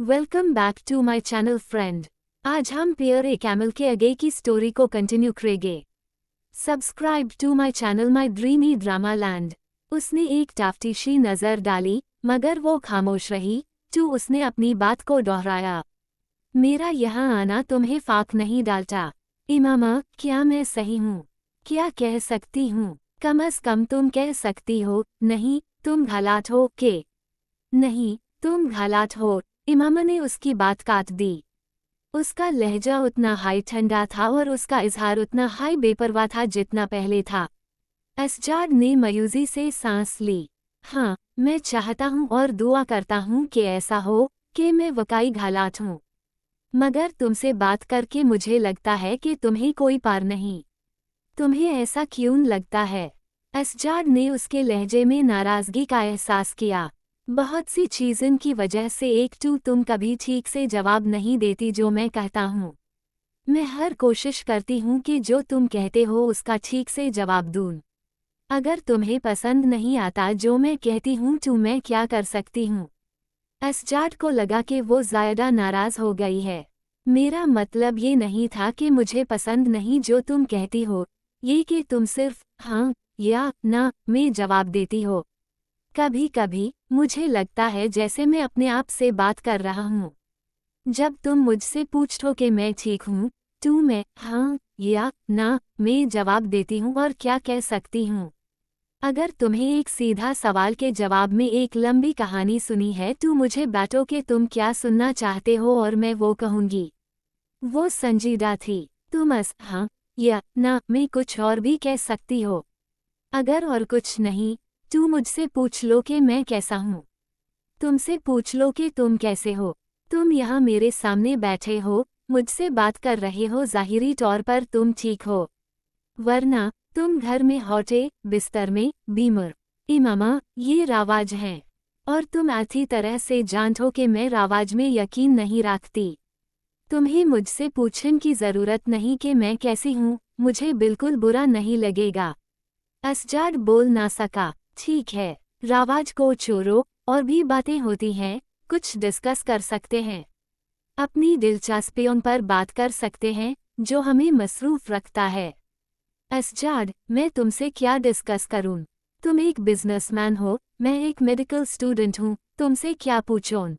Welcome back to my channel friend. आज हम पियर ए camel के आगे की स्टोरी को कंटिन्यू करेंगे। Subscribe to my channel my dreamy drama land. उसने एक टाफ्टीशी नज़र डाली मगर वो खामोश रही। उसने अपनी बात को दोहराया। मेरा यहाँ आना तुम्हें फाक नहीं डालता। इमामा, क्या मैं सही हूँ? क्या कह सकती हूँ? कम अज कम तुम कह सकती हो, नहीं तुम गलत हो के। नहीं तुम गलत हो। इमामा ने उसकी बात काट दी। उसका लहजा उतना हाई ठंडा था और उसका इजहार उतना हाई बेपरवाह था जितना पहले था। असजाद ने मायूसी से सांस ली। हाँ, मैं चाहता हूँ और दुआ करता हूँ कि ऐसा हो कि मैं वाकई गलत हूँ, मगर तुमसे बात करके मुझे लगता है कि तुम्हें कोई पार नहीं। तुम्हें ऐसा क्यों लगता है? असजाद ने उसके लहजे में नाराजगी का एहसास किया। बहुत सी चीज़ों की वजह से तुम कभी ठीक से जवाब नहीं देती जो मैं कहता हूँ। मैं हर कोशिश करती हूँ कि जो तुम कहते हो उसका ठीक से जवाब दूँ। अगर तुम्हें पसंद नहीं आता जो मैं कहती हूँ तो मैं क्या कर सकती हूँ? असजाद को लगा कि वो ज़्यादा नाराज़ हो गई है। मेरा मतलब ये नहीं था कि मुझे पसंद नहीं जो तुम कहती हो, ये कि तुम सिर्फ हाँ या ना में जवाब देती हो। कभी कभी मुझे लगता है जैसे मैं अपने आप से बात कर रहा हूँ। जब तुम मुझसे पूछो कि मैं ठीक हूँ तो मैं हाँ या ना में जवाब देती हूँ और क्या कह सकती हूँ। अगर तुम्हें एक सीधा सवाल के जवाब में एक लंबी कहानी सुनी है तो मुझे बातों के तुम क्या सुनना चाहते हो और मैं वो कहूँगी। वो संजीदा थी। तुम हाँ या ना में कुछ और भी कह सकती हो। अगर और कुछ नहीं तू मुझसे पूछ लो कि मैं कैसा हूँ। तुमसे पूछ लो कि तुम कैसे हो। तुम यहाँ मेरे सामने बैठे हो, मुझसे बात कर रहे हो, जाहिरी तौर पर तुम ठीक हो, वरना तुम घर में होटे, बिस्तर में, बीमार। इमामा, ये रावाज हैं और तुम अच्छी तरह से जानते कि मैं रावाज में यकीन नहीं रखती। तुम्हें मुझसे पूछने की ज़रूरत नहीं कि मैं कैसी हूँ, मुझे बिल्कुल बुरा नहीं लगेगा। असजाद बोल ना सका। ठीक है, रावाज को छोड़ो, और भी बातें होती हैं, कुछ डिस्कस कर सकते हैं। अपनी दिलचस्पियों पर बात कर सकते हैं जो हमें मसरूफ रखता है। असजाद, मैं तुमसे क्या डिस्कस करूं? तुम एक बिजनेसमैन हो, मैं एक मेडिकल स्टूडेंट हूं, तुमसे क्या पूछूं?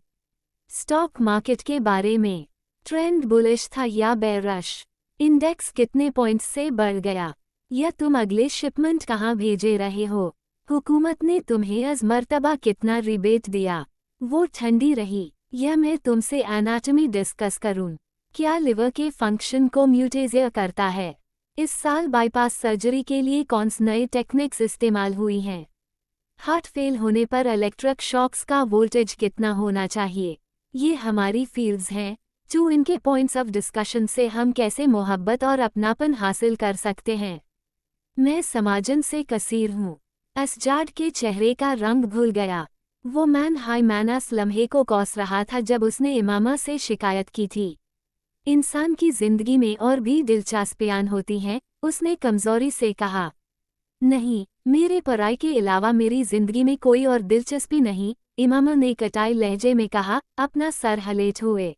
स्टॉक मार्केट के बारे में। ट्रेंड बुलिश था या बेयरिश? इंडेक्स कितने पॉइंट्स से बढ़ गया? या तुम अगले शिपमेंट कहाँ भेजे रहे हो? हुकूमत ने तुम्हें अज मर्तबा कितना रिबेट दिया? वो ठंडी रही। या मैं तुमसे एनाटॉमी डिस्कस करूं? क्या लिवर के फंक्शन को म्यूटेजिया करता है? इस साल बाईपास सर्जरी के लिए कौन सी नई टेक्निक्स इस्तेमाल हुई हैं? हार्ट फेल होने पर इलेक्ट्रिक शॉक्स का वोल्टेज कितना होना चाहिए? ये हमारी फील्ड्स हैं, जो इनके पॉइंट्स ऑफ डिस्कशन से हम कैसे मोहब्बत और अपनापन हासिल कर सकते हैं। मैं समाजन से कसीर हूँ। असजाद के चेहरे का रंग भूल गया। वो मैन हाई मैनस लम्हे को कौस रहा था जब उसने इमामा से शिकायत की थी। इंसान की जिंदगी में और भी दिलचस्पियां होती हैं, उसने कमजोरी से कहा। नहीं, मेरे पराई के अलावा मेरी जिंदगी में कोई और दिलचस्पी नहीं, इमामा ने कटाई लहजे में कहा, अपना सर हलेट हुए।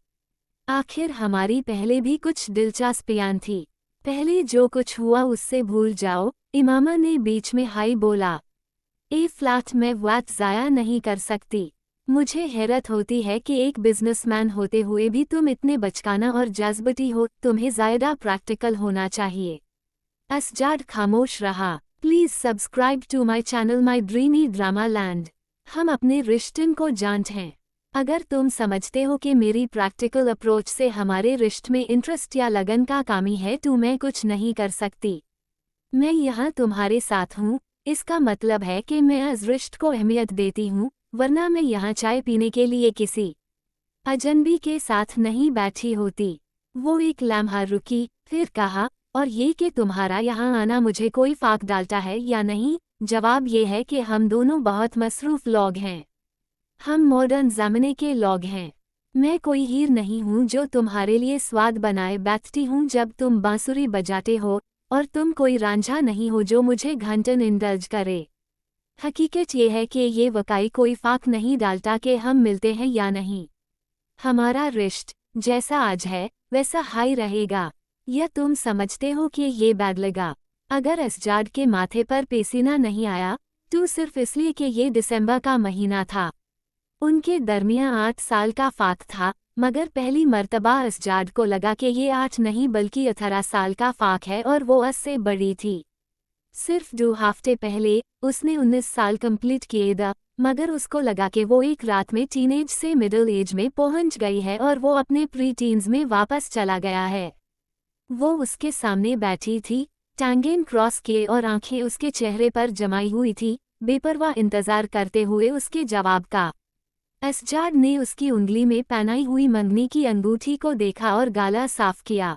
आखिर हमारी पहले भी कुछ दिलचस्पियां थी। पहले जो कुछ हुआ उससे भूल जाओ, इमामा ने बीच में हाई बोला। ए फ्लैट में वक्त ज़ाया नहीं कर सकती। मुझे हैरत होती है कि एक बिजनेसमैन होते हुए भी तुम इतने बचकाना और जज्बती हो, तुम्हें ज़्यादा प्रैक्टिकल होना चाहिए। असजाद खामोश रहा। Please subscribe to my channel my dreamy drama land. हम अपने रिश्ते को जानते हैं। अगर तुम समझते हो कि मेरी प्रैक्टिकल अप्रोच से हमारे रिश्ते में इंटरेस्ट या लगन का कमी है तो मैं कुछ नहीं कर सकती। मैं यहाँ तुम्हारे साथ हूँ, इसका मतलब है कि मैं इस रिश्ते को अहमियत देती हूँ, वरना मैं यहाँ चाय पीने के लिए किसी अजनबी के साथ नहीं बैठी होती। वो एक लम्हा रुकी, फिर कहा, और ये कि तुम्हारा यहाँ आना मुझे कोई फाक डालता है या नहीं? जवाब ये है कि हम दोनों बहुत मसरूफ लोग हैं। हम मॉडर्न ज़माने के लोग हैं। मैं कोई हीर नहीं हूँ जो तुम्हारे लिए स्वाद बनाए बैठती हूँ जब तुम बांसुरी बजाते हो, और तुम कोई रांझा नहीं हो जो मुझे घंटन इंडल्ज करे। हकीकत ये है कि ये वाकई कोई फाक नहीं डालता कि हम मिलते हैं या नहीं। हमारा रिश्ता जैसा आज है वैसा हाई रहेगा, या तुम समझते हो कि ये बैड लगा? अगर एसजार्ड के माथे पर पसीना नहीं आया तो सिर्फ इसलिए कि ये दिसंबर का महीना था। उनके दरमियान 8 साल का फाक था, मगर पहली मर्तबा एसजार्ड को लगा कि ये 8 नहीं बल्कि 18 साल का फाक है और वो 10 से बड़ी थी। सिर्फ 2 हफ्ते पहले उसने 19 साल कंप्लीट किए थे, मगर उसको लगा कि वो एक रात में टीनेज से मिडिल एज में पहुंच गई है और वो अपने प्री टीन्स में वापस चला गया है। वो उसके सामने बैठी थी, टांगें क्रॉस किए और आंखें उसके चेहरे पर जमाई हुई थी, बेपरवाह इंतजार करते हुए उसके जवाब का। एसजार्ड ने उसकी उंगली में पहनाई हुई मंगनी की अंगूठी को देखा और गाला साफ किया।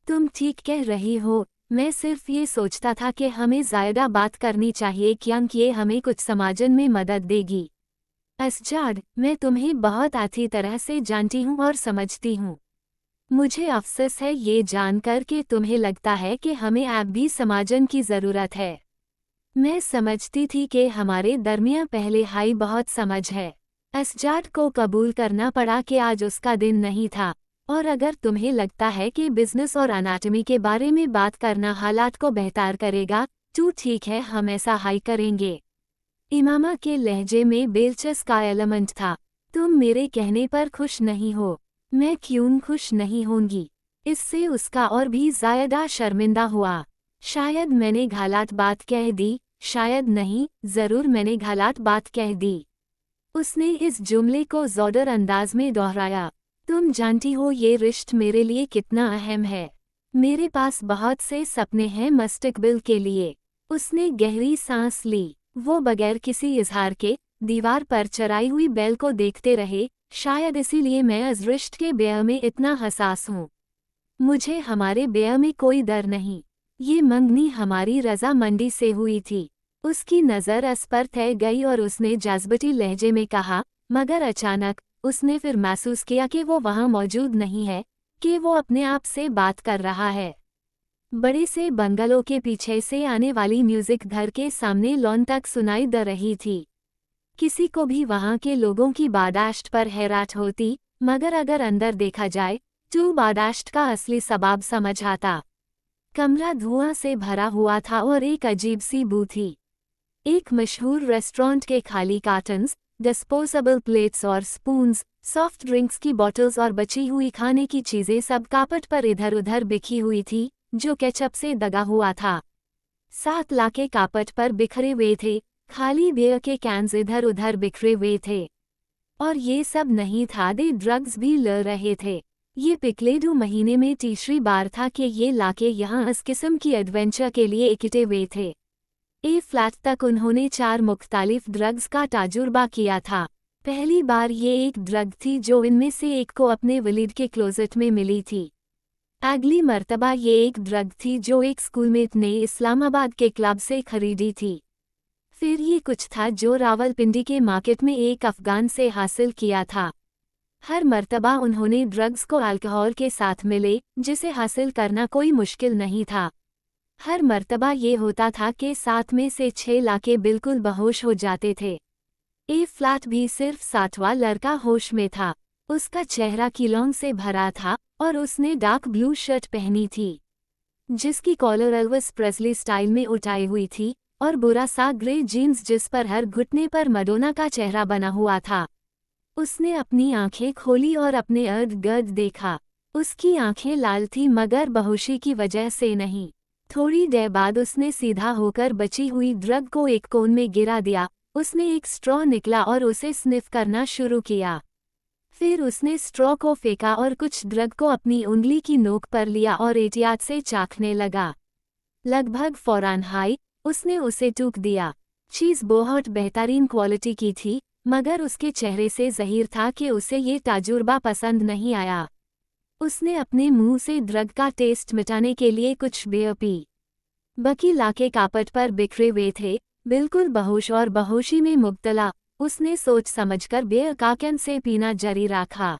तुम ठीक कह रही हो, मैं सिर्फ ये सोचता था कि हमें ज़्यादा बात करनी चाहिए क्योंकि ये हमें कुछ समझने में मदद देगी। एसजार्ड, मैं तुम्हें बहुत अच्छी तरह से जानती हूँ और समझती हूँ। मुझे अफसोस है ये जानकर कि तुम्हें लगता है कि हमें अब भी समझने की ज़रूरत है। मैं समझती थी कि हमारे दरमियान पहले हाई बहुत समझ है। एसजार्ड को कबूल करना पड़ा कि आज उसका दिन नहीं था, और अगर तुम्हें लगता है कि बिजनेस और एनाटॉमी के बारे में बात करना हालात को बेहतर करेगा तो ठीक है, हम ऐसा हाई करेंगे। इमामा के लहजे में बेलचस का एलिमेंट था। तुम मेरे कहने पर खुश नहीं हो? मैं क्यों खुश नहीं होंगी? इससे उसका और भी ज़्यादा शर्मिंदा हुआ। शायद मैंने गलत बात कह दी, शायद नहीं, ज़रूर मैंने गलत बात कह दी। उसने इस जुमले को ज़ोरदार अंदाज में दोहराया। तुम जानती हो ये रिश्ता मेरे लिए कितना अहम है। मेरे पास बहुत से सपने हैं मुस्तकबिल के लिए। उसने गहरी सांस ली। वो बगैर किसी इजहार के दीवार पर चढ़ाई हुई बेल को देखते रहे। शायद इसीलिए मैं इस रिश्ते के ब्याह में इतना हसास हूँ। मुझे हमारे ब्याह में कोई डर नहीं। ये मंगनी हमारी रजामंदी से हुई थी। उसकी नज़र इस पर थे गई और उसने जज्बाती लहजे में कहा, मगर अचानक उसने फिर महसूस किया कि वो वहाँ मौजूद नहीं है, कि वो अपने आप से बात कर रहा है। बड़े से बंगलों के पीछे से आने वाली म्यूजिक घर के सामने लॉन तक सुनाई दे रही थी। किसी को भी वहाँ के लोगों की बर्दाश्त पर हैरत होती, मगर अगर अंदर देखा जाए तो बर्दाश्त का असली सबब समझ आता। कमरा धुआं से भरा हुआ था और एक अजीब सी बू थी। एक मशहूर रेस्टोरेंट के खाली कार्टन्स, डिस्पोजेबल प्लेट्स और स्पून्स, सॉफ्ट ड्रिंक्स की बॉटल्स और बची हुई खाने की चीज़ें सब कार्पेट पर इधर उधर बिखी हुई थी, जो केचप से दगा हुआ था। 7 लाखे कार्पेट पर बिखरे हुए थे, खाली बियर के कैंस इधर उधर बिखरे हुए थे। और ये सब नहीं था, दे ड्रग्स भी ले रहे थे। ये पिछले 2 महीने में तीसरी बार था कि ये लाके यहाँ इस किस्म की एडवेंचर के लिए इकट्ठे हुए थे। फ्लैट तक उन्होंने 4 मुख्तलिफ ड्रग्स का तजुर्बा किया था। पहली बार ये एक ड्रग थी जो इनमें से एक को अपने वलीद के क्लोजेट में मिली थी। अगली मर्तबा ये एक ड्रग थी जो एक स्कूलमेट ने इस्लामाबाद के क्लब से खरीदी थी। फिर ये कुछ था जो रावलपिंडी के मार्केट में एक अफगान से हासिल किया था। हर मर्तबा उन्होंने ड्रग्स को अल्कोहल के साथ मिले, जिसे हासिल करना कोई मुश्किल नहीं था। हर मर्तबा ये होता था कि 7 में से 6 लाके बिल्कुल बेहोश हो जाते थे। फ्लैट भी सिर्फ 7वां लड़का होश में था। उसका चेहरा कीलों से भरा था और उसने डार्क ब्लू शर्ट पहनी थी, जिसकी कॉलर एल्विस प्रेस्ली स्टाइल में उठाई हुई थी, और बुरा सा ग्रे जीन्स जिस पर हर घुटने पर मडोना का चेहरा बना हुआ था। उसने अपनी आंखें खोली और अपने इर्द गिर्द देखा। उसकी आंखें लाल थी, मगर बेहोशी की वजह से नहीं। थोड़ी देर बाद उसने सीधा होकर बची हुई ड्रग को एक कोन में गिरा दिया। उसने एक स्ट्रॉ निकला और उसे स्निफ करना शुरू किया। फिर उसने स्ट्रॉ को फेंका और कुछ ड्रग को अपनी उंगली की नोक पर लिया और एहतियात से चाखने लगा। लगभग फौरन हाई उसने उसे टूक दिया। चीज़ बहुत बेहतरीन क्वालिटी की थी, मगर उसके चेहरे से ज़ाहिर था कि उसे ये तजुर्बा पसंद नहीं आया। उसने अपने मुंह से ड्रग का टेस्ट मिटाने के लिए कुछ बियर पी। बाकी लाके कार्पेट पर बिखरे हुए थे, बिल्कुल बेहोश और बेहोशी में मुब्तला। उसने सोच समझकर बियर का कैन से पीना जारी रखा।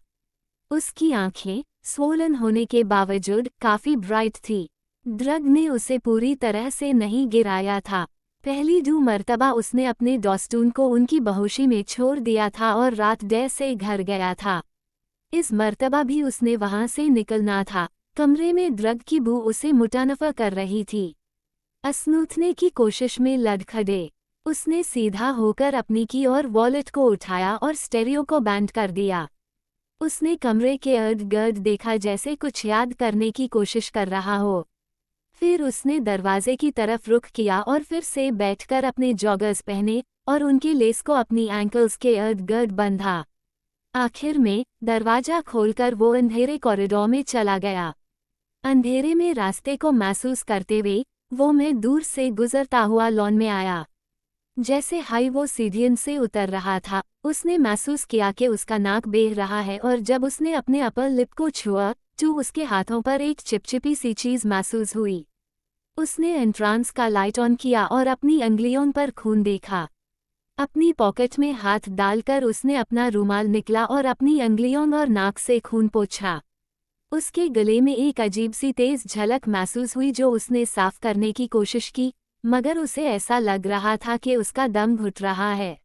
उसकी आंखें स्वोलन होने के बावजूद काफ़ी ब्राइट थी। ड्रग ने उसे पूरी तरह से नहीं गिराया था। पहली 2 मर्तबा उसने अपने दोस्तों को उनकी बेहोशी में छोड़ दिया था और रात देर से घर गया था। इस मर्तबा भी उसने वहां से निकलना था। कमरे में ड्रग की बू उसे मुतानफा कर रही थी। स्नूथने की कोशिश में लड़खड़े उसने सीधा होकर अपनी की और वॉलेट को उठाया और स्टेरियो को बैंड कर दिया। उसने कमरे के इर्द गिर्द देखा जैसे कुछ याद करने की कोशिश कर रहा हो। फिर उसने दरवाजे की तरफ रुख किया और फिर से बैठकर अपने जॉगर्स पहने और उनकी लेस को अपनी एंकल्स के इर्द गिर्द बंधा। आखिर में दरवाजा खोलकर वो अंधेरे कॉरिडोर में चला गया। अंधेरे में रास्ते को महसूस करते हुए वो मैं दूर से गुजरता हुआ लॉन में आया। जैसे हाई वो सीढ़ियों से उतर रहा था, उसने महसूस किया कि उसका नाक बेह रहा है और जब उसने अपने अपर लिप को छुआ तो उसके हाथों पर एक चिपचिपी सी चीज महसूस हुई। उसने एंट्रांस का लाइट ऑन किया और अपनी अंगुलियों पर खून देखा। अपनी पॉकेट में हाथ डालकर उसने अपना रुमाल निकला और अपनी अंगुलियों और नाक से खून पोंछा। उसके गले में एक अजीब सी तेज झलक महसूस हुई जो उसने साफ करने की कोशिश की, मगर उसे ऐसा लग रहा था कि उसका दम घुट रहा है।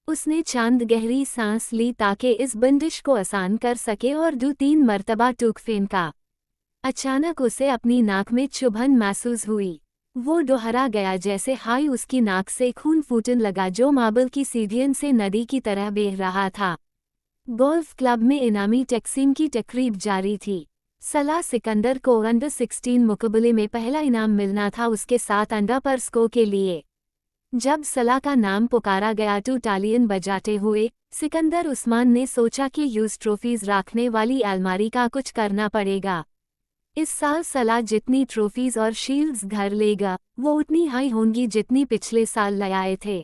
उसने चंद गहरी सांस ली ताकि इस बंदिश को आसान कर सके और 2-3 मरतबा टूक फेंका। अचानक उसे अपनी नाक में चुभन महसूस हुई। वो दोहरा गया जैसे हाई उसकी नाक से खून फूटने लगा जो मार्बल की सीढ़ियों से नदी की तरह बह रहा था। गोल्फ क्लब में इनामी तकसीम की तकरीब जारी थी। सलाह सिकंदर को अंडर 16 मुकाबले में पहला इनाम मिलना था उसके साथ अंडा पर स्को के लिए। जब सलाह का नाम पुकारा गया तो तालियां बजाते हुए सिकंदर उस्मान ने सोचा कि यूज ट्रॉफीज रखने वाली अलमारी का कुछ करना पड़ेगा। इस साल सलाह जितनी ट्रॉफीज और शील्ड्स घर लेगा वो उतनी हाई होंगी जितनी पिछले साल ले आए थे।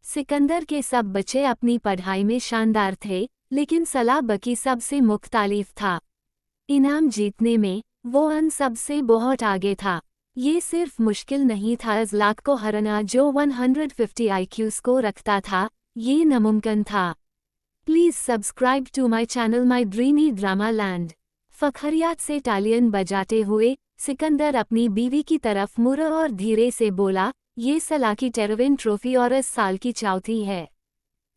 सिकंदर के सब बच्चे अपनी पढ़ाई में शानदार थे, लेकिन सलाह बकी सबसे मुख्तलिफ था। इनाम जीतने में वो अन सबसे बहुत आगे था। ये सिर्फ मुश्किल नहीं था इस लाख को हराना जो 150 IQ स्कोर रखता था, ये नामुमकिन था। Please subscribe to my channel my dreamy drama land. फखरियात से तालियां बजाते हुए सिकंदर अपनी बीवी की तरफ मुड़ा और धीरे से बोला, ये सलाह की टेरविन ट्रॉफी और इस साल की चौथी है।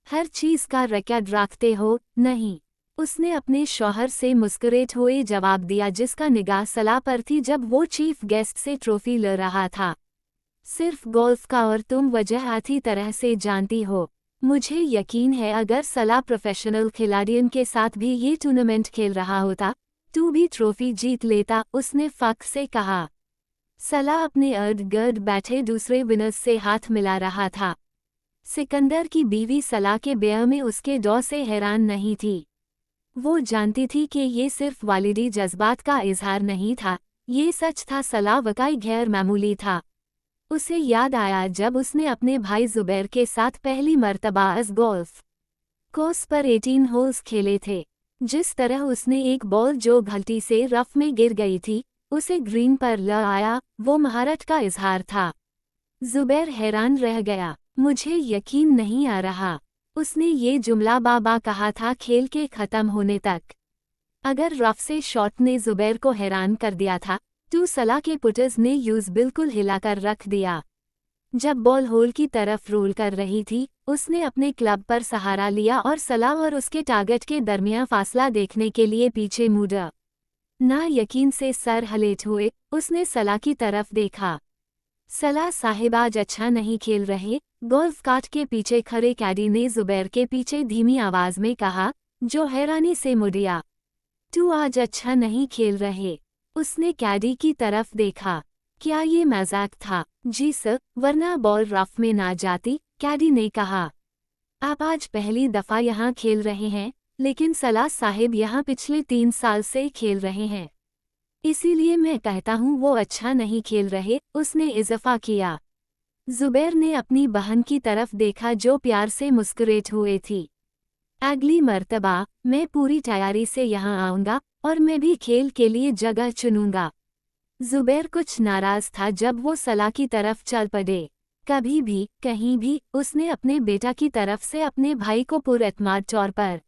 हर चीज़ का रिकॉर्ड रखते हो, नहीं? उसने अपने शौहर से मुस्कुराते हुए जवाब दिया जिसका निगाह सलाह पर थी जब वो चीफ गेस्ट से ट्रॉफी ले रहा था। सिर्फ गोल्फ का और तुम वजह अच्छी तरह से जानती हो। मुझे यकीन है अगर सलाह प्रोफेशनल खिलाड़ियों के साथ भी ये टूर्नामेंट खेल रहा होता तू भी ट्रॉफी जीत लेता, उसने फख्र से कहा। सलाह अपने इर्द गिर्द बैठे दूसरे विनर्स से हाथ मिला रहा था। सिकंदर की बीवी सलाह के ब्याह में उसके दौर से हैरान नहीं थी। वो जानती थी कि ये सिर्फ वालिदी जज्बात का इजहार नहीं था, ये सच था। सलाह वाकई गैर मामूली था। उसे याद आया जब उसने अपने भाई जुबैर के साथ पहली मर्तबा इस गोल्फ कोर्स पर 18 होल्स खेले थे। जिस तरह उसने एक बॉल जो गलती से रफ में गिर गई थी उसे ग्रीन पर ले आया, वो महारत का इजहार था। जुबैर हैरान रह गया। मुझे यकीन नहीं आ रहा, उसने ये जुमला बाबा कहा था खेल के ख़त्म होने तक। अगर रफ से शॉट ने जुबैर को हैरान कर दिया था तो सलाह के पुटर्स ने यूज बिल्कुल हिलाकर रख दिया। जब बॉल होल की तरफ रोल कर रही थी उसने अपने क्लब पर सहारा लिया और सलाह और उसके टारगेट के दरमियान फासला देखने के लिए पीछे मुड़ा। ना यकीन से सर हलेट हुए उसने सलाह की तरफ देखा। सलाह साहिब आज अच्छा नहीं खेल रहे, गोल्फ कार्ट के पीछे खड़े कैडी ने जुबैर के पीछे धीमी आवाज में कहा, जो हैरानी से मुड़िया। तू आज अच्छा नहीं खेल रहे, उसने कैडी की तरफ देखा। क्या ये मजाक था? जी सर, वरना बॉल रफ में ना जाती, कैडी ने कहा। आप आज पहली दफा यहाँ खेल रहे हैं, लेकिन सलाह साहिब यहाँ पिछले 3 साल से खेल रहे हैं, इसीलिए मैं कहता हूँ वो अच्छा नहीं खेल रहे, उसने इजाफा किया। जुबैर ने अपनी बहन की तरफ देखा जो प्यार से मुस्कुराते हुए थी। अगली मर्तबा मैं पूरी तैयारी से यहाँ आऊँगा और मैं भी खेल के लिए जगह चुनूंगा। जुबैर कुछ नाराज था जब वो सलाह की तरफ चल पड़े। कभी भी कहीं भी उसने अपने बेटा की तरफ से अपने भाई को पुरएतमाद तौर पर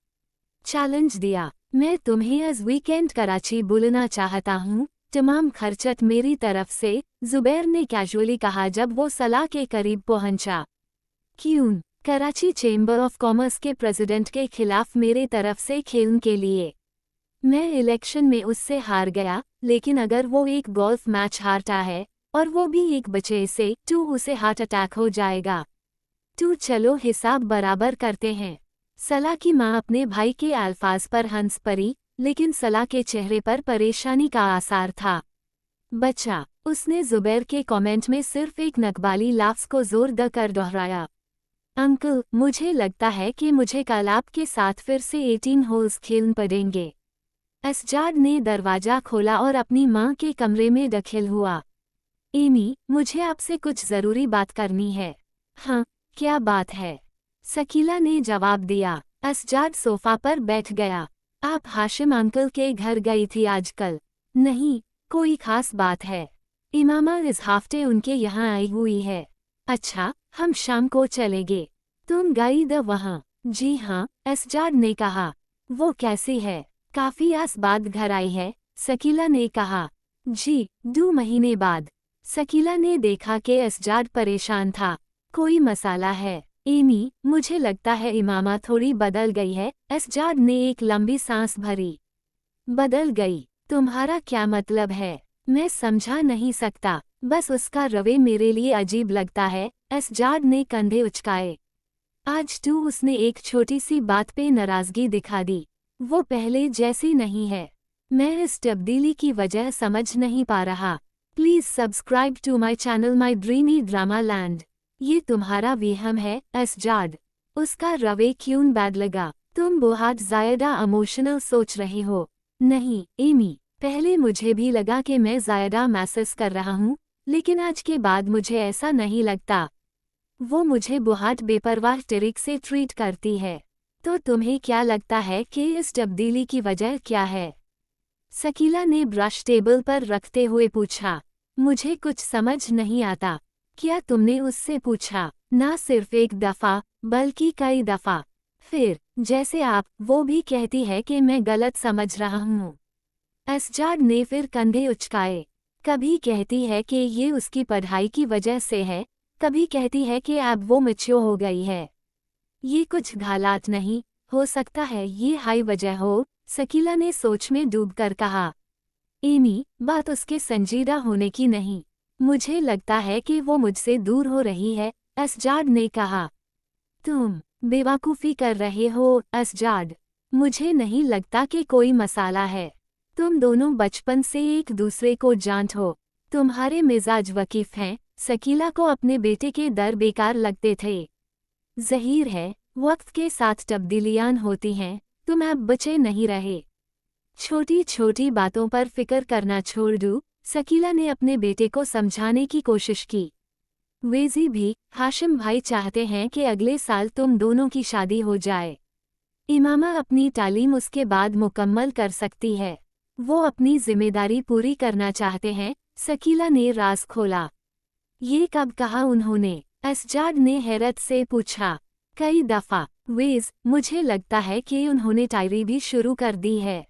चैलेंज दिया। मैं तुम्हें इस वीकेंड कराची बुलाना चाहता हूँ, तमाम खर्चत मेरी तरफ से, जुबैर ने कैजुअली कहा जब वो सलाह के करीब पहुंचा। क्यों? कराची चेंबर ऑफ कॉमर्स के प्रेसिडेंट के खिलाफ मेरे तरफ से खेलने के लिए। मैं इलेक्शन में उससे हार गया, लेकिन अगर वो एक गोल्फ मैच हारता है और वो भी एक बच्चे से, तो उसे हार्ट अटैक हो जाएगा। तो चलो हिसाब बराबर करते हैं। सला की माँ अपने भाई के अल्फाज पर हंस पड़ी, लेकिन सला के चेहरे पर परेशानी का आसार था। बच्चा, उसने जुबैर के कमेंट में सिर्फ एक नकबाली लफ्ज़ को जोर देकर दोहराया। अंकल, मुझे लगता है कि मुझे कल आपके साथ फिर से 18 होल्स खेलने पड़ेंगे। असजाद ने दरवाजा खोला और अपनी माँ के कमरे में दाखिल हुआ। एमी, मुझे आपसे कुछ ज़रूरी बात करनी है। हाँ, क्या बात है? शकीला ने जवाब दिया। असजाद सोफा पर बैठ गया। आप हाशिम अंकल के घर गई थी आजकल? नहीं, कोई खास बात है। इमामा इस हफ्ते उनके यहाँ आई हुई है। अच्छा, हम शाम को चलेंगे। तुम गई द वहाँ? जी हाँ, असजाद ने कहा। वो कैसी है? काफ़ी आस बाद घर आई है, शकीला ने कहा। जी, 2 महीने बाद। शकीला ने देखा कि असजाद परेशान था। कोई मसाला है? एमी, मुझे लगता है इमामा थोड़ी बदल गई है। असजाद ने एक लंबी सांस भरी। बदल गई? तुम्हारा क्या मतलब है? मैं समझा नहीं सकता, बस उसका रवै मेरे लिए अजीब लगता है। असजाद ने कंधे उचकाए। आज तो उसने एक छोटी सी बात पे नाराजगी दिखा दी। वो पहले जैसी नहीं है। मैं इस तब्दीली की वजह समझ नहीं पा रहा। Please subscribe to my channel my dreamy drama land. ये तुम्हारा वहम है, असजाद। उसका रवै क्यों बैड लगा? तुम बहुत ज़्यादा इमोशनल सोच रहे हो। नहीं, एमी, पहले मुझे भी लगा कि मैं ज़्यादा महसूस कर रहा हूँ, लेकिन आज के बाद मुझे ऐसा नहीं लगता। वो मुझे बहुत बेपरवाह तरीके से ट्रीट करती है। तो तुम्हें क्या लगता है कि इस तब्दीली की वजह क्या है? शकीला ने ब्रश टेबल पर रखते हुए पूछा। मुझे कुछ समझ नहीं आता। क्या तुमने उससे पूछा? ना सिर्फ एक दफ़ा, बल्कि कई दफ़ा। फिर, जैसे वो भी कहती है कि मैं गलत समझ रहा हूँ। असजाद ने फिर कंधे उचकाए। कभी कहती है कि ये उसकी पढ़ाई की वजह से है, कभी कहती है कि अब वो मैच्योर हो गई है। ये कुछ घालात नहीं, हो सकता है ये हाई वजह हो, शकीला ने सोच में डूबकर कहा। एमी, बात उसके संजीदा होने की नहीं। मुझे लगता है कि वो मुझसे दूर हो रही है, असजाद ने कहा। तुम बेवकूफ़ी कर रहे हो, असजाद। मुझे नहीं लगता कि कोई मसाला है। तुम दोनों बचपन से एक दूसरे को जानते हो। तुम्हारे मिजाज वकीफ हैं। शकीला को अपने बेटे के दर बेकार लगते थे। ज़हीर है, वक्त के साथ तब्दीलियां होती हैं। तुम अब बचे नहीं रहे। छोटी छोटी बातों पर फिक्र करना छोड़ दो, शकीला ने अपने बेटे को समझाने की कोशिश की। वेजी भी, हाशिम भाई चाहते हैं कि अगले साल तुम दोनों की शादी हो जाए। इमामा अपनी तालीम उसके बाद मुकम्मल कर सकती है। वो अपनी जिम्मेदारी पूरी करना चाहते हैं, शकीला ने राज खोला। ये कब कहा उन्होंने? असजाद ने हैरत से पूछा। कई दफ़ा, वेज, मुझे लगता है कि उन्होंने डायरी भी शुरू कर दी है।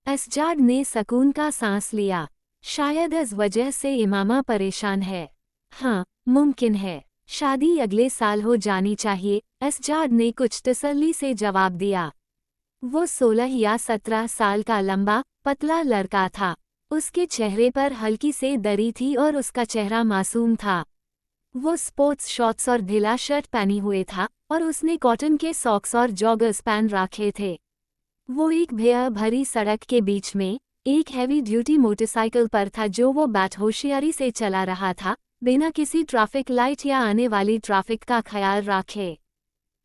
असजाद ने सकून का सांस लिया। शायद इस वजह से इमामा परेशान है। हाँ, मुमकिन है। शादी अगले साल हो जानी चाहिए, असजाद ने कुछ तसल्ली से जवाब दिया। वो 16 या 17 साल का लंबा, पतला लड़का था। उसके चेहरे पर हल्की से दरी थी और उसका चेहरा मासूम था। वो स्पोर्ट्स शॉर्ट्स और ढीला शर्ट पहनी हुए था और उसने कॉटन के सॉक्स और जॉगर्स पहन रखे थे। वो एक भीड़ भरी सड़क के बीच में एक हैवी ड्यूटी मोटरसाइकिल पर था जो वो होशियारी से चला रहा था, बिना किसी ट्रैफिक लाइट या आने वाली ट्रैफिक का ख्याल रखे।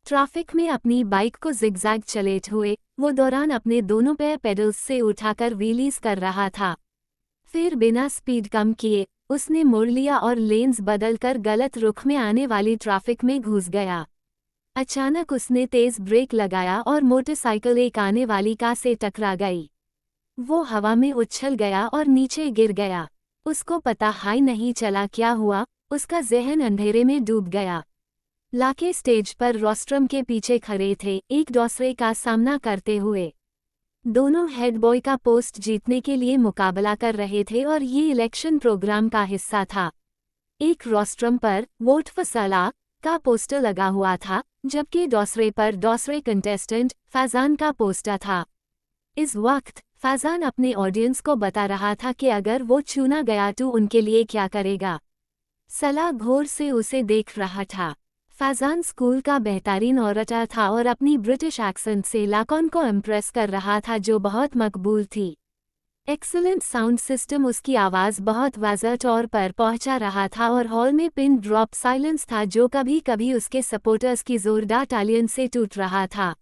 ट्रैफिक में अपनी बाइक को जिगजैग चलेते हुए वो दौरान अपने दोनों पैर पेडल्स से उठाकर व्हीलीज कर रहा था। फिर बिना स्पीड कम किए उसने मोड़ लिया और लेन्स बदलकर गलत रुख में आने वाली ट्रैफिक में घुस गया। अचानक उसने तेज ब्रेक लगाया और मोटरसाइकिल एक आने वाली कार से टकरा गई। वो हवा में उछल गया और नीचे गिर गया। उसको पता ही नहीं चला क्या हुआ, उसका ज़हन अंधेरे में डूब गया। लाके स्टेज पर रोस्ट्रम के पीछे खड़े थे, एक दूसरे का सामना करते हुए। दोनों हेड बॉय का पोस्ट जीतने के लिए मुकाबला कर रहे थे और ये इलेक्शन प्रोग्राम का हिस्सा था। एक रोस्ट्रम पर वोट फॉर सलाह का पोस्टर लगा हुआ था, जबकि दूसरे पर दूसरे कंटेस्टेंट फैजान का पोस्टर था। इस वक्त फैजान अपने ऑडियंस को बता रहा था कि अगर वो चुना गया तो उनके लिए क्या करेगा। सलाह घोर से उसे देख रहा था। फैजान स्कूल का बेहतरीन औरता था और अपनी ब्रिटिश एक्सेंट से लाखों को इम्प्रेस कर रहा था जो बहुत मकबूल थी। एक्सीलेंट साउंड सिस्टम उसकी आवाज़ बहुत वाज़ह तौर पर पहुंचा रहा था और हॉल में पिन ड्रॉप साइलेंस था जो कभी कभी उसके सपोर्टर्स की जोरदार तालियों से टूट रहा था।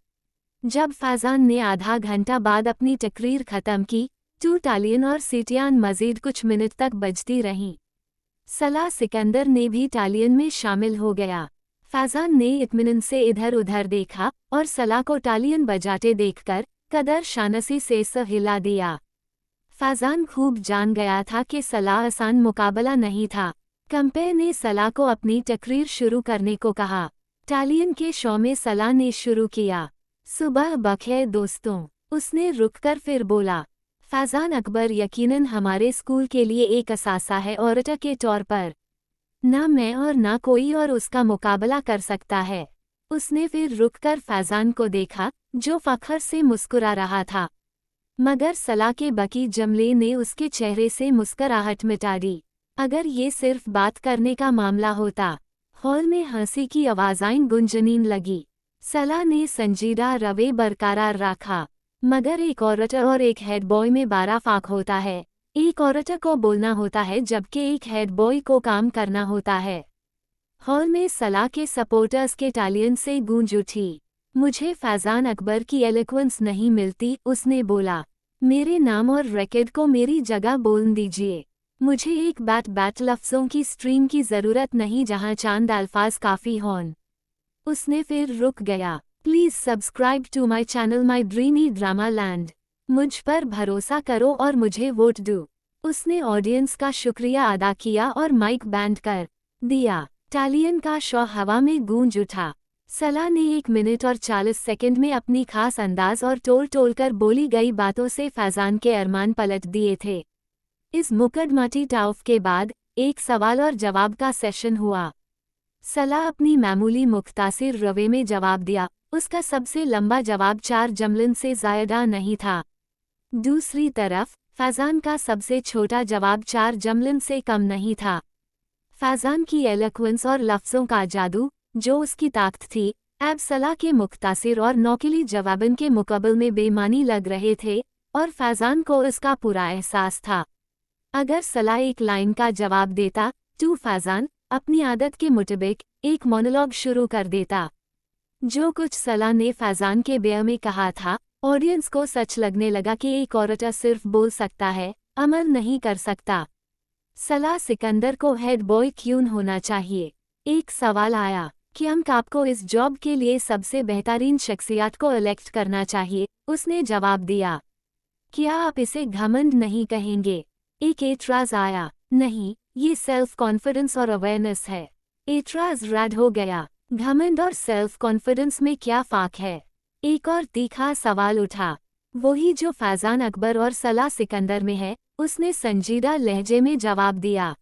जब फैजान ने आधा घंटा बाद अपनी तकरीर ख़त्म की तो तालियां और सीटियां मज़ीद कुछ मिनट तक बजती रहीं। सलाह सिकंदर ने भी तालियन में शामिल हो गया। फैजान ने इत्मीनान से इधर उधर देखा और सलाह को तालियन बजाते देखकर कदर शानसी से सर हिला दिया। फैजान खूब जान गया था कि सलाह आसान मुकाबला नहीं था। कंपेयर ने सलाह को अपनी तकरीर शुरू करने को कहा। तालियन के शो में सलाह ने शुरू किया। सुबह बखैर दोस्तों, उसने रुककर फिर बोला। फैजान अकबर यकीनन हमारे स्कूल के लिए एक असासा है औरत के तौर पर। ना मैं और ना कोई और उसका मुकाबला कर सकता है। उसने फिर रुककर फैजान को देखा जो फख्र से मुस्कुरा रहा था। मगर सलाह के बकी जमले ने उसके चेहरे से मुस्कुराहट मिटा दी। अगर ये सिर्फ बात करने का मामला होता। हॉल में हंसी की आवाज़ें गुंजनीन लगी। सलाह ने संजीदा रवै बरकरार रखा। मगर एक औरत और एक हेड बॉय में बड़ा फ़र्क होता है। एक औरत को बोलना होता है जबकि एक हेड बॉय को काम करना होता है। हॉल में सलाह के सपोर्टर्स के तालियन से गूंज उठी। मुझे फैजान अकबर की एलोक्वेंस नहीं मिलती, उसने बोला। मेरे नाम और रिकॉर्ड को मेरी जगह बोल दीजिए। मुझे एक बैट लफ्ज़ों की स्ट्रीम की ज़रूरत नहीं जहां चंद अल्फाज काफ़ी हों। उसने फिर रुक गया। Please subscribe to my channel my dreamy drama land. मुझ पर भरोसा करो और मुझे वोट दो। उसने ऑडियंस का शुक्रिया अदा किया और माइक बैंड कर दिया। तालियन का शो हवा में गूंज उठा। सलाह ने 1 मिनट और 40 सेकंड में अपनी खास अंदाज और टोल कर बोली गई बातों से फैजान के अरमान पलट दिए थे। इस मुकदमाती टाउफ के बाद एक सवाल और जवाब का सेशन हुआ। सलाह अपनी मामूली मुख्तासिर रवे में जवाब दिया। उसका सबसे लंबा जवाब 4 जमलन से ज़्यादा नहीं था। दूसरी तरफ फैजान का सबसे छोटा जवाब 4 जमलन से कम नहीं था। फैजान की एलोक्वेंस और लफ्ज़ों का जादू जो उसकी ताकत थी, अब सलाह के मुख्तासिर और नौकीली जवाबन के मुकाबले में बेमानी लग रहे थे और फैजान को इसका पूरा एहसास था। अगर सलाह एक लाइन का जवाब देता तो फैजान अपनी आदत के मुताबिक एक मोनोलॉग शुरू कर देता। जो कुछ सलाह ने फैजान के बयान में कहा था, ऑडियंस को सच लगने लगा कि एक औरत सिर्फ बोल सकता है, अमल नहीं कर सकता। सलाह सिकंदर को हेड बॉय क्यों होना चाहिए? एक सवाल आया। क्या आपको इस जॉब के लिए सबसे बेहतरीन शख्सियत को इलेक्ट करना चाहिए? उसने जवाब दिया। क्या आप इसे घमंड नहीं कहेंगे? एक एतराज़ आया। नहीं, ये सेल्फ कॉन्फिडेंस और अवेयरनेस है। एतराज़ रद्द हो गया। घमंड और सेल्फ कॉन्फिडेंस में क्या फ़र्क है? एक और तीखा सवाल उठा। वही जो फैजान अकबर और सलाह सिकंदर में है, उसने संजीदा लहजे में जवाब दिया।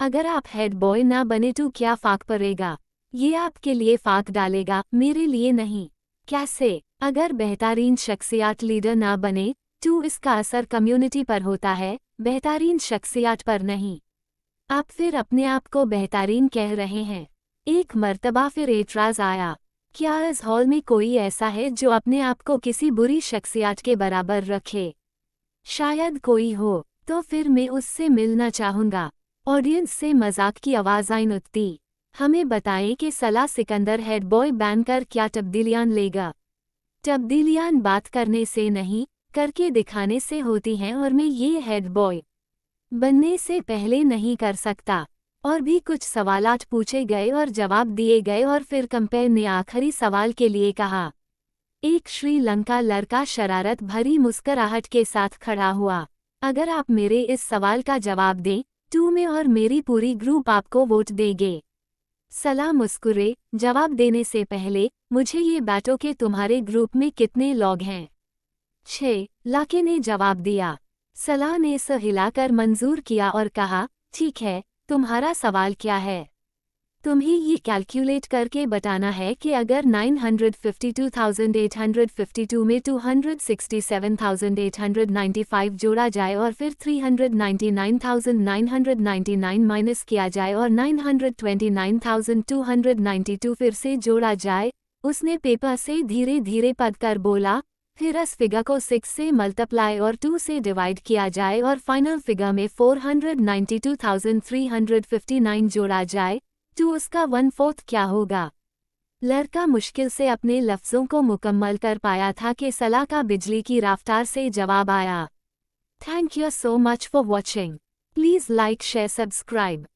अगर आप हेड बॉय ना बने तो क्या फ़र्क पड़ेगा? ये आपके लिए फ़र्क डालेगा, मेरे लिए नहीं। कैसे? अगर बेहतरीन शख्सियत लीडर ना बने तो इसका असर कम्युनिटी पर होता है, बेहतरीन शख्सियत पर नहीं। आप फिर अपने आप को बेहतरीन कह रहे हैं। एक मर्तबा फिर एतराज़ आया। क्या इस हॉल में कोई ऐसा है जो अपने आप को किसी बुरी शख्सियत के बराबर रखे? शायद कोई हो, तो फिर मैं उससे मिलना चाहूँगा। ऑडियंस से मजाक की आवाज़ें उठती। हमें बताएं कि सलाह सिकंदर हेड बॉय बनकर क्या तब्दीलियां लेगा। तब्दीलियां बात करने से नहीं, करके दिखाने से होती हैं और मैं ये हेड बॉय बनने से पहले नहीं कर सकता। और भी कुछ सवालात पूछे गए और जवाब दिए गए और फिर कंपेयर ने आखिरी सवाल के लिए कहा। एक श्रीलंका लड़का शरारत भरी मुस्कुराहट के साथ खड़ा हुआ। अगर आप मेरे इस सवाल का जवाब दें तो मैं और मेरी पूरी ग्रुप आपको वोट देंगे। सलाह मुस्कुरे, जवाब देने से पहले मुझे ये बातों कि तुम्हारे ग्रुप में कितने लोग हैं? 6 लाख ने जवाब दिया। सलाह ने सर हिलाकर मंजूर किया और कहा, ठीक है, तुम्हारा सवाल क्या है? तुम्हें ये कैलकुलेट करके बताना है कि अगर 952,852 में 267,895 जोड़ा जाए और फिर 399,999 माइनस किया जाए और 929,292 फिर से जोड़ा जाए। उसने पेपर से धीरे धीरे पढ़ कर बोला। फिर इस फिगर को 6 से मल्टीप्लाई और 2 से डिवाइड किया जाए और फाइनल फिगर में 492,359 जोड़ा जाए तो उसका 1/4 क्या होगा। लड़का मुश्किल से अपने लफ्ज़ों को मुकम्मल कर पाया था कि सलाह का बिजली की रफ्तार से जवाब आया। Thank you so much for watching. Please like share subscribe.